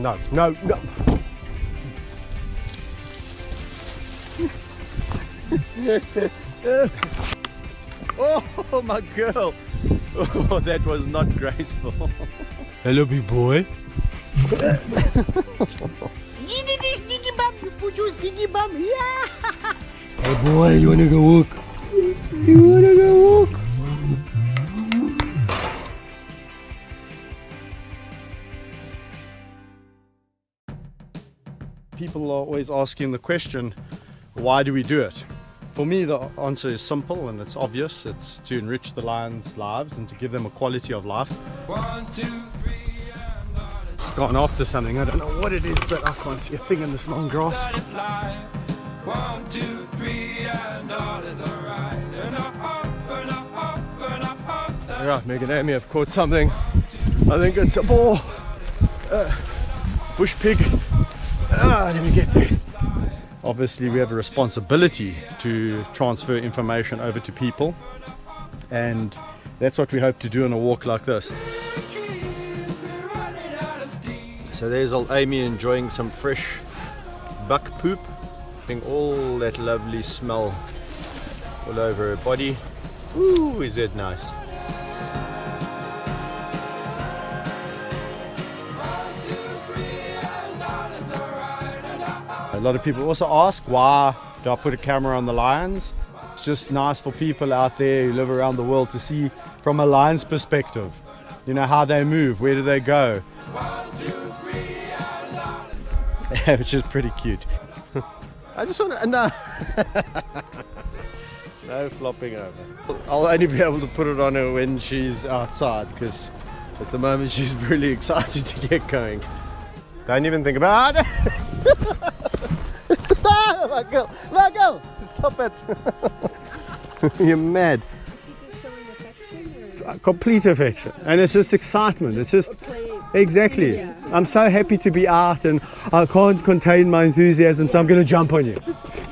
No, no, no. Oh, my girl. Oh, that was not graceful. Hello, big boy. Stinky bum, you put your stinky bum. Yeah. Hey, boy, you wanna go walk? You wanna go walk? People are always asking the question, why do we do it? For me, the answer is simple and it's obvious. It's to enrich the lions' lives and to give them a quality of life. 1, 2, 3, and all is Gone after something, I don't know what it is, but I can't see a thing in this long grass. 1, 2, 3, and all is alright. And up, and up, and up. Right, Meg and Amy have caught something. I think it's a boar. Bush pig. Let me get there. Obviously, we have a responsibility to transfer information over to people, and that's what we hope to do on a walk like this. So there's old Amy enjoying some fresh buck poop, getting all that lovely smell all over her body. Ooh, is that nice? A lot of people also ask, why do I put a camera on the lions? It's just nice for people out there who live around the world to see from a lion's perspective, you know, how they move, where do they go, which is pretty cute. I just want to, no, no flopping over. I'll only be able to put it on her when she's outside, because at the moment she's really excited to get going. Don't even think about it. My girl, stop it. You're mad. Complete affection, and it's just excitement. It's just exactly. Yeah. I'm so happy to be out, and I can't contain my enthusiasm, so I'm going to jump on you.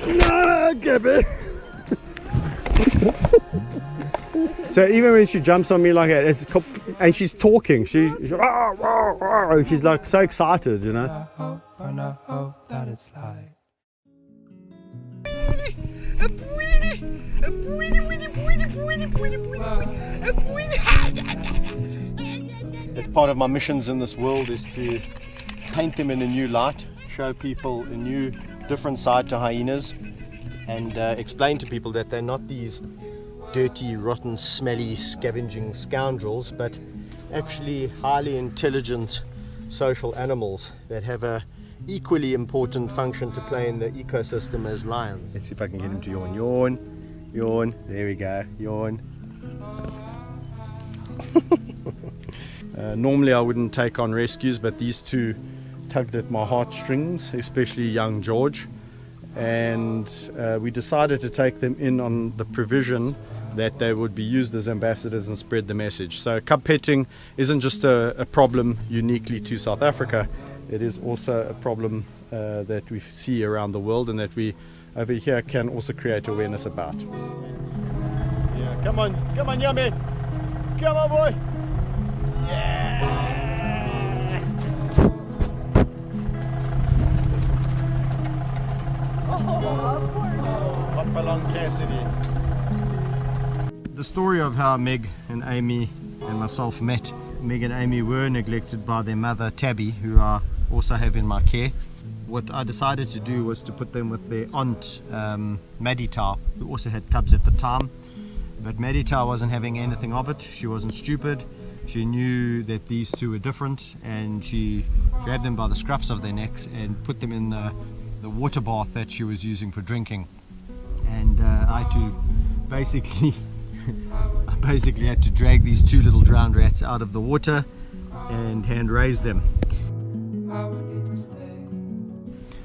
No, Gabby. So even when she jumps on me like that, and she's talking, she's like so excited, you know. And I hope that it's like. That's part of my missions in this world, is to paint them in a new light, show people a new, different side to hyenas, and explain to people that they're not these dirty, rotten, smelly, scavenging scoundrels, but actually highly intelligent social animals that have a equally important function to play in the ecosystem as lions. Let's see if I can get him to yawn. Yawn, yawn, there we go, yawn. Normally I wouldn't take on rescues, but these two tugged at my heartstrings, especially young George, and we decided to take them in on the provision that they would be used as ambassadors and spread the message. So cub petting isn't just a problem uniquely to South Africa. It is also a problem that we see around the world, and that we over here can also create awareness about. Yeah, come on, Yummy! Come on, boy! Yeah! Hopalong Cassidy. The story of how Meg and Amy and myself met. Meg and Amy were neglected by their mother Tabby, who I also have in my care. What I decided to do was to put them with their aunt Maddie Tau, who also had cubs at the time. But Maddie Tau wasn't having anything of it. She wasn't stupid. She knew that these two were different, and she grabbed them by the scruffs of their necks and put them in the water bath that she was using for drinking. And I had to basically had to drag these two little drowned rats out of the water and hand raise them.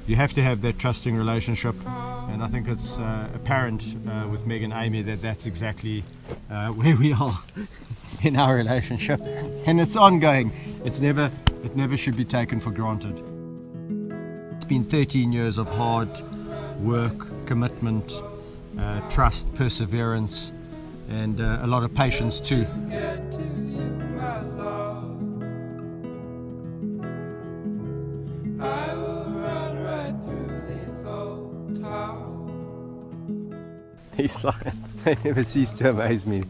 You have to have that trusting relationship, and I think it's apparent with Meg and Amy that that's exactly where we are in our relationship, and it's ongoing. It never should be taken for granted. It's been 13 years of hard work, commitment, trust, perseverance, and a lot of patience too. I will run right through this old town. These lions, they never cease to amaze me.